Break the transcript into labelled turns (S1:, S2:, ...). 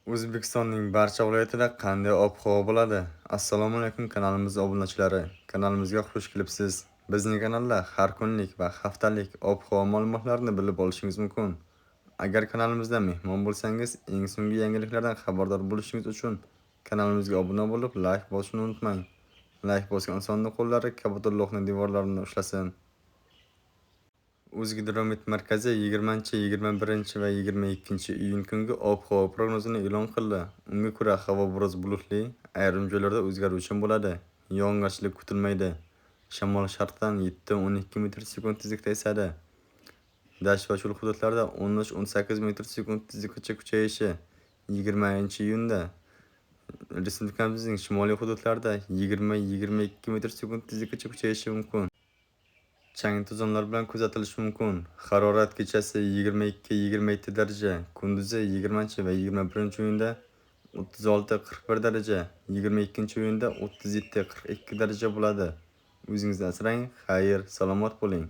S1: O'zbekistonning barcha viloyatida qanday ob-havo bo'ladi? Assalomu alaykum kanalimizning obunachilari. Kanalimizga xush kelibsiz. Bizning kanalda har kunlik va haftalik ob-havo ma'lumotlarini bilib olishingiz mumkin. Agar kanalimizda mehmon bo'lsangiz, eng so'nggi yangiliklardan xabardor bo'lishingiz uchun kanalimizga obuna bo'lib, like bosishni unutmang. Like bosgan insonning qo'llari Kabutullohning devorlarini ushlasin. O'zgidromet markazi 20, 21 va 22-iyun kungi ob-havo prognozini e'lon qildi. Unga ko'ra havo biroz bulutli, ayrim joylarda o'zgaruvchan bo'ladi. Yog'ingarchilik kutilmaydi. Shamol sharqdan 7-12 metr/sekund tezlikda esadi. Dasht va cho'l hududlarda 13-18 metr/sekund tezlikgacha kuchayishi. 20-iyunda respublikamizning shimoliy hududlarida 20-22 metr/sekund tezlikgacha kuchayishi mumkin. Chang to'zonlar bilan kuzatilishi mumkin. Harorat kechasi 22-27 daraja, kunduzi 20 va 21-iyunda 36-41 daraja, 22-iyunda 37-42 daraja bo'ladi. O'zingizni asrang, xayr, salomat bo'ling.